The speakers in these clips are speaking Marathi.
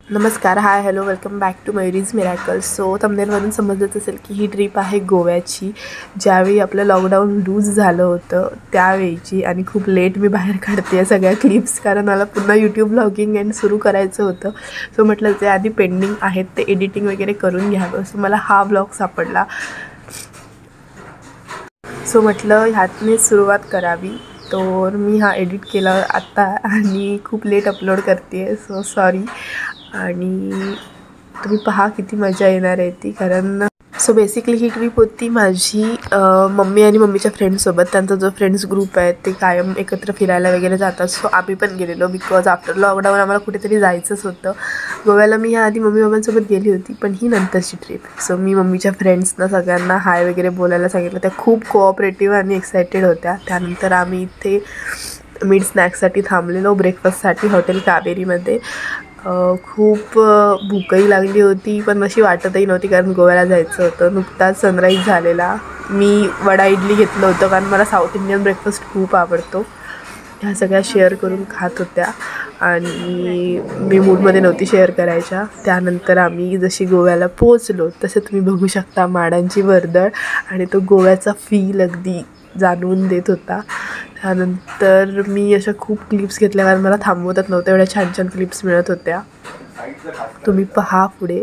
नमस्कार, hi, hello, welcome back to Mayuri's Miracle. So थंबनेलवरून समजत असेल की ही ट्रिप आहे गोव्याची. ज्यावेळी आपलं लॉकडाऊन लूज झालं होतं त्यावेळीची, आणि खूप लेट मी बाहेर काढते सगळ्या क्लिप्स, कारण मला पुन्हा यूट्यूब व्लॉगिंग अँड सुरू करायचं होतं. सो म्हटलं जे आधी पेंडिंग आहेत ते एडिटिंग वगैरे करून घ्यावं. सो मला हा व्लॉग सापडला. सो म्हटलं ह्यातने सुरुवात करावी. तर मी हा एडिट केला आत्ता आणि खूप लेट अपलोड करते आहे, सो सॉरी. आणि तुम्ही पहा किती मजा येणार आहे ती, कारण सो बेसिकली ही ट्रिप होती माझी मम्मी आणि मम्मीच्या फ्रेंड्ससोबत. त्यांचा जो फ्रेंड्स ग्रुप आहे ते कायम एकत्र फिरायला वगैरे जातात. सो आम्ही पण गेलेलो, बिकॉज आफ्टर लॉकडाऊन आम्हाला कुठेतरी जायचंच होतं. गोव्याला मी आधी मम्मी पप्पांसोबत गेली होती, पण ही नंतरची ट्रिप. सो मी मम्मीच्या फ्रेंड्सना सगळ्यांना हाय वगैरे बोलायला सांगितलं. त्या खूप कोऑपरेटिव्ह आणि एक्सायटेड होत्या. त्यानंतर आम्ही इथे मिड स्नॅक्ससाठी थांबलेलो, ब्रेकफास्टसाठी हॉटेल कावेरीमध्ये. खूप भूकही लागली होती, पण अशी वाटतही नव्हती, कारण गोव्याला जायचं होतं. नुकताच सनराईज झालेला. मी वडा इडली घेतलं होतं, कारण मला साऊथ इंडियन ब्रेकफास्ट खूप आवडतो. ह्या सगळ्या शेअर करून खात होत्या आणि मी मूडमध्ये नव्हती शेअर करायच्या. त्यानंतर आम्ही जशी गोव्याला पोचलो तसे तुम्ही बघू शकता माडांची वर्दळ, आणि तो गोव्याचा फील अगदी जाणवून देत होता. त्यानंतर मी अशा खूप क्लिप्स घेतल्या, कारण मला थांबवतच नव्हत्या, एवढ्या छान छान क्लिप्स मिळत होत्या. तुम्ही पहा पुढे.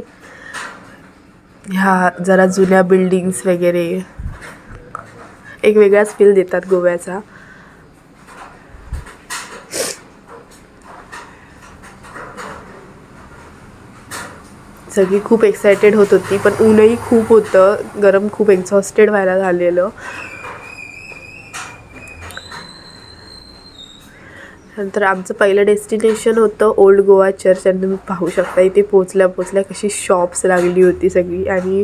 ह्या जरा जुन्या बिल्डिंग्स वगैरे एक वेगळाच फील देतात गोव्याचा. सगळी खूप एक्सायटेड होत होती, पण ऊनही खूप होतं, गरम, खूप एक्झॉस्टेड व्हायला झालेलं. नंतर आमचं पहिलं डेस्टिनेशन होतं ओल्ड गोवा चर्च, आणि तुम्ही पाहू शकता इथे पोचल्या कशी शॉप्स लागली होती सगळी, आणि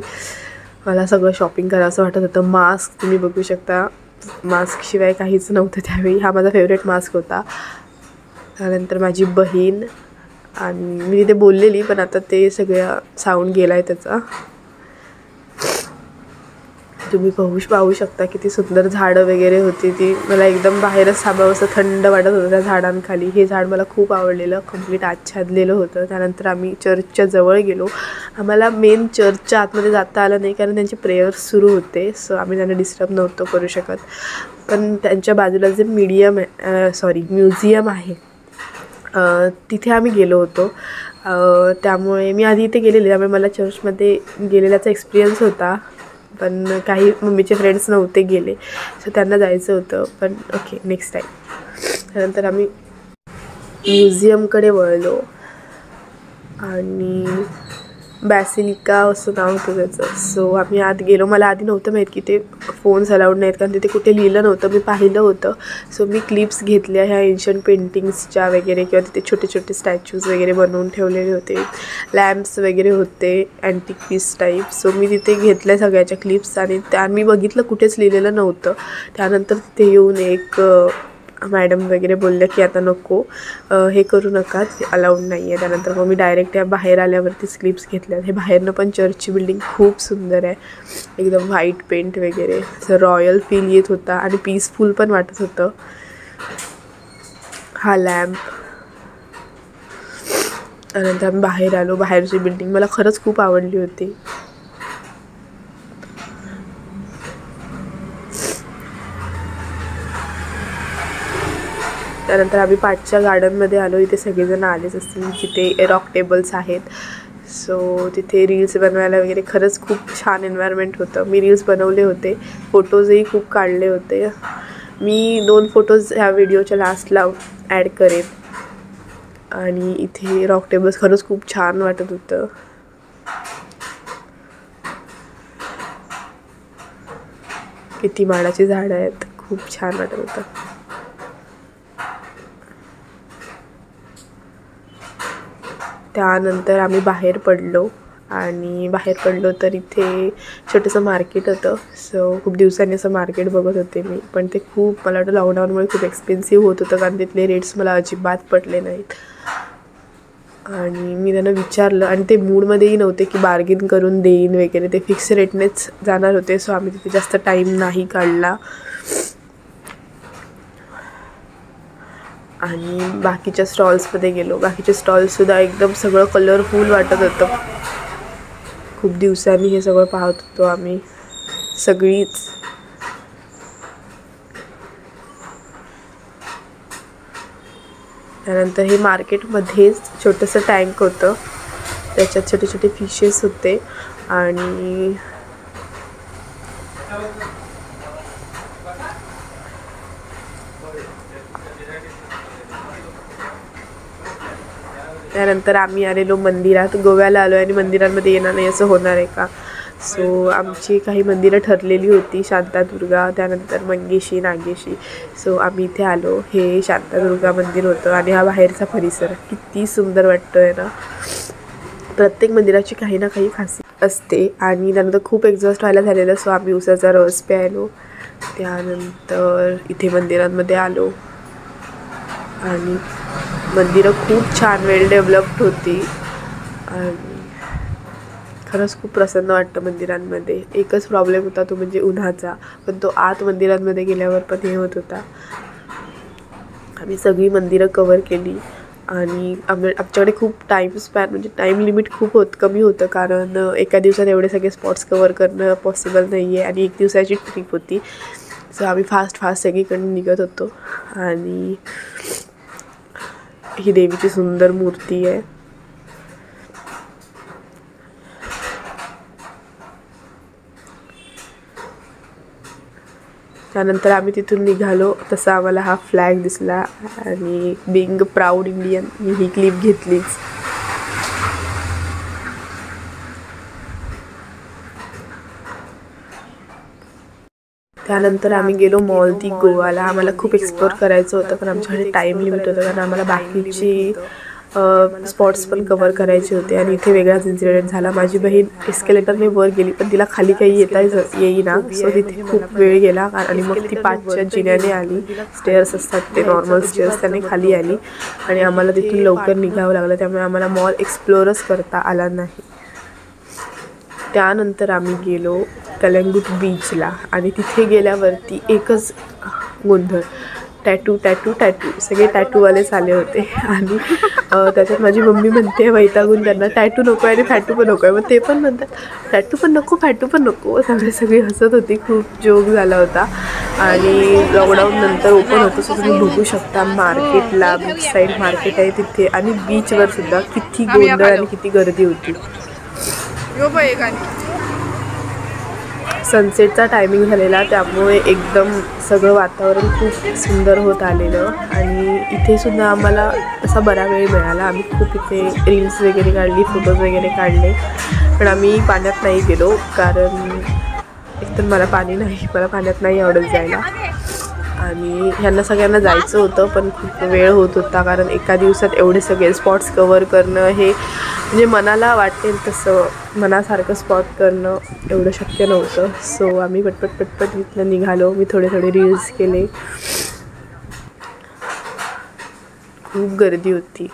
मला सगळं शॉपिंग करावंसं वाटत होतं. मास्क तुम्ही बघू शकता, मास्कशिवाय काहीच नव्हतं त्यावेळी. हा माझा फेवरेट मास्क होता. त्यानंतर माझी बहीण, आणि मी तिथे बोललेली, पण आता ते सगळ्या साऊंड गेला आहे त्याचा. तुम्ही पाहू शकता किती सुंदर झाडं वगैरे होती. ती मला एकदम बाहेरच थांबावंसं थंड वाटत होतं त्या झाडांखाली. हे झाड मला खूप आवडलेलं, कम्प्लीट आच्छादलेलं होतं. त्यानंतर आम्ही चर्चच्या जवळ गेलो. आम्हाला मेन चर्चच्या आतमध्ये जाता आलं नाही, कारण त्यांचे प्रेयर्स सुरू होते. सो आम्ही त्यांना डिस्टर्ब नव्हतो करू शकत. पण त्यांच्या बाजूला जे म्युझियम आहे तिथे आम्ही गेलो होतो. त्यामुळे मी आधी इथे गेलेले, त्यामुळे मला चर्चमध्ये गेलेल्याचा एक्सपिरियन्स होता. पण काही मम्मीचे फ्रेंड्स नव्हते गेले, सो त्यांना जायचं होतं. पण ओके, नेक्स्ट टाईम. त्यानंतर आम्ही म्युझियमकडे वळलो, आणि बॅसिलिका असं नाव होतं त्याचं. सो आम्ही आत गेलो. मला आधी नव्हतं माहीत की ते फोन्स अलाउड नाहीत, कारण तिथे कुठे लिहिलं नव्हतं. मी पाहिलं होतं. सो मी क्लिप्स घेतल्या ह्या एन्शंट पेंटिंग्सच्या वगैरे, किंवा तिथे छोटे छोटे स्टॅच्यूज वगैरे बनवून ठेवलेले होते. लॅम्प्स वगैरे होते अँटिक पीस टाईप. सो मी तिथे घेतल्या सगळ्याच्या क्लिप्स, आणि त्या मी बघितलं कुठेच लिहिलेलं नव्हतं. त्यानंतर तिथे येऊन एक मॅडम वगैरे बोलल्या की आता नको, हे करू नका, अलाउड नाही आहे. त्यानंतर मग मी डायरेक्ट या बाहेर आल्यावरती क्लिप्स घेतल्या. हे बाहेरनं पण चर्चची बिल्डिंग खूप सुंदर आहे, एकदम व्हाईट पेंट वगैरे, असं रॉयल फील येत होता, आणि पीसफुल पण वाटत होतं. हा लॅम्प. त्यानंतर आम्ही बाहेर आलो. बाहेरची बिल्डिंग मला खरंच खूप आवडली होती. त्यानंतर आम्ही पाठच्या गार्डनमध्ये आलो. इथे सगळेजण आलेच असतील, जिथे रॉक टेबल्स आहेत. सो तिथे रील्स बनवायला वगैरे खरंच खूप छान एन्व्हायरमेंट होतं. मी रील्स बनवले होते, फोटोजही खूप काढले होते. मी 2 फोटोज ह्या व्हिडिओच्या लास्टला ॲड करेन. आणि इथे रॉक टेबल्स खरंच खूप छान वाटत होतं. किती माडाची झाडं आहेत, खूप छान वाटत होतं. त्यानंतर आम्ही बाहेर पडलो, तर इथे छोटंसं मार्केट होतं. सो खूप दिवसांनी असं मार्केट बघत होते मी, पण ते खूप, मला वाटतं लॉकडाऊनमुळे खूप एक्सपेन्सिव्ह होत होतं, कारण तिथले रेट्स मला अजिबात पटले नाहीत. आणि मी त्यांना विचारलं, आणि ते मूडमध्येही नव्हते की बार्गेन करून देईन वगैरे, ते फिक्स रेटनेच जाणार होते. सो आम्ही तिथे जास्त टाईम नाही काढला. आणि बाकीच्या स्टॉल्समध्ये गेलो. बाकीचे स्टॉल्ससुद्धा एकदम सगळं कलरफुल वाटत होतं. खूप दिवसांनी हे सगळं पाहत होतो आम्ही सगळीच. त्यानंतर हे मार्केटमध्येच छोटंसं टँक होतं, त्याच्यात छोटे छोटे फिशेस होते. आणि त्यानंतर आम्ही आलेलो मंदिरात. गोव्याला आलो आणि मंदिरांमध्ये येणार नाही असं होणार आहे का? सो आमची काही मंदिरं ठरलेली होती, शांतादुर्गा, त्यानंतर मंगेशी, नागेशी. सो आम्ही इथे आलो. हे शांतादुर्गा मंदिर होतं आणि हा बाहेरचा परिसर किती सुंदर वाटतो आहे ना. प्रत्येक मंदिराची काही ना काही खासियत असते. आणि त्यानंतर खूप एक्झॉस्ट व्हायला झालेलं, सो आम्ही उसाचा रस प्यायलो. त्यानंतर इथे मंदिरांमध्ये आलो आणि मंदिरं खूप छान वेल डेव्हलप्ड होती आणि खरंच खूप प्रसन्न वाटतं मंदिरांमध्ये. एकच प्रॉब्लेम होता तो म्हणजे उन्हाचा, पण तो आत मंदिरांमध्ये गेल्यावर पण हे होत होता. आम्ही सगळी मंदिरं कवर केली आणि आमच्याकडे खूप टाईम स्पॅन म्हणजे टाईम लिमिट खूप कमी होतं, कारण एका दिवसात एवढे सगळे स्पॉट्स कवर करणं पॉसिबल नाही आहे आणि 1 दिवसाची ट्रिप होती. सो आम्ही फास्ट सगळीकडून निघत होतो. आणि ही देवीची सुंदर मूर्ती आहे. त्यानंतर आम्ही तिथून निघालो, तसा आम्हाला हा फ्लॅग दिसला आणि बिंग प्राऊड इंडियन मी ही क्लिप घेतलीच. त्यानंतर आम्ही गेलो मॉल दी गोवाला. आम्हाला खूप एक्सप्लोर करायचं होतं, पण आमच्याकडे टाईम लिमिट होतं, कारण आम्हाला बाकीची स्पॉट्स पण कवर करायचे होते. आणि इथे वेगळाच इन्सिडेंट झाला. माझी बहीण एस्केलेटरने वर गेली, पण तिला खाली काही येईना. सो तिथे खूप वेळ गेला आणि मग ती 5च्या जिन्याने आली. स्टेअर्स असतात ते नॉर्मल स्टेअर्स, त्याने खाली आली आणि आम्हाला तिथून लवकर निघावं लागलं. त्यामुळे आम्हाला मॉल एक्सप्लोरच करता आला नाही. त्यानंतर आम्ही गेलो कलंगूट बीचला आणि तिथे गेल्यावरती एकच गोंधळ, टॅटू सगळे टॅटूवालेच आले होते. आणि त्याच्यात माझी मम्मी म्हणते वैतागून त्यांना, टॅटू नको आहे आणि फॅटू पण नको आहे. मग ते पण म्हणतात टॅटू पण नको फॅटू पण नको. सगळी हसत होती, खूप जोक झाला होता. आणि लॉकडाऊन नंतर ओपन होतं, सो तुम्ही बघू शकता मार्केटला, बीच साईड मार्केट आहे तिथे, आणि बीचवर सुद्धा किती गोंधळ आणि किती गर्दी होती. सनसेटचा टायमिंग झालेला, त्यामुळे एकदम सगळं वातावरण खूप सुंदर होत आलेलं. आणि इथे सुद्धा आम्हाला असा बरा वेळ मिळाला. आम्ही खूप इथे रील्स वगैरे काढली, फोटोज वगैरे काढले, पण आम्ही पाण्यात नाही गेलो, कारण एकतर मला पाण्यात नाही आवडत जायला. आणि ह्यांना सगळ्यांना जायचं होतं, पण खूप वेळ होत होता, कारण एका दिवसात एवढे सगळे स्पॉट्स कवर करणं हे म्हणजे मनाला वाटेल तसं मनासारखं स्पॉट करणं एवढं शक्य नव्हतं. सो आम्ही पटपट इथनं निघालो. मी थोडे रील्स केले. खूप गर्दी होती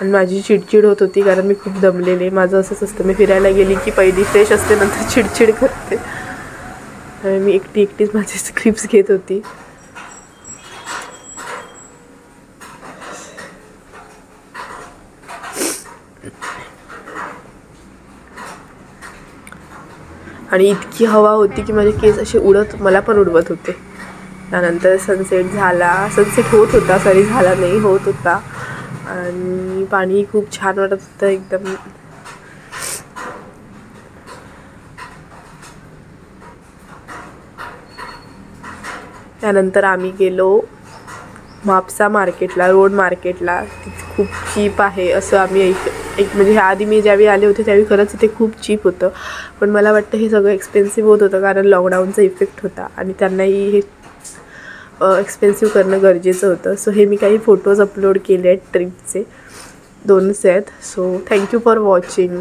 आणि माझी चिडचिड होत होती, कारण मी खूप दमलेले. माझं असंच असतं, मी फिरायला गेली की पहिली फ्रेश असते, नंतर चिडचिड करते. आणि मी एकटीच माझे क्लिप्स घेत होती. आणि इतकी हवा होती की माझे केस असे मला पण उडवत होते. त्यानंतर सनसेट होत होता, झाला नाही, होत होता. आणि पाणी खूप छान वाटत होतं एकदम. त्यानंतर आम्ही गेलो म्हापसा मार्केटला, रोड मार्केटला. तिथे खूप चीप आहे असं आम्ही म्हणजे ह्या आधी मी ज्यावेळी आले होते त्यावेळी खरंच इथे खूप चीप होतं, पण मला वाटतं हे सगळं एक्सपेन्सिव्ह होत होतं, कारण लॉकडाऊनचा इफेक्ट होता आणि त्यांनाही हे एक्सपेन्सिव्ह करणं गरजेचं होतं. सो हे मी काही फोटोज अपलोड केले आहेत ट्रिपचे, 2च आहेत. So thank you for watching.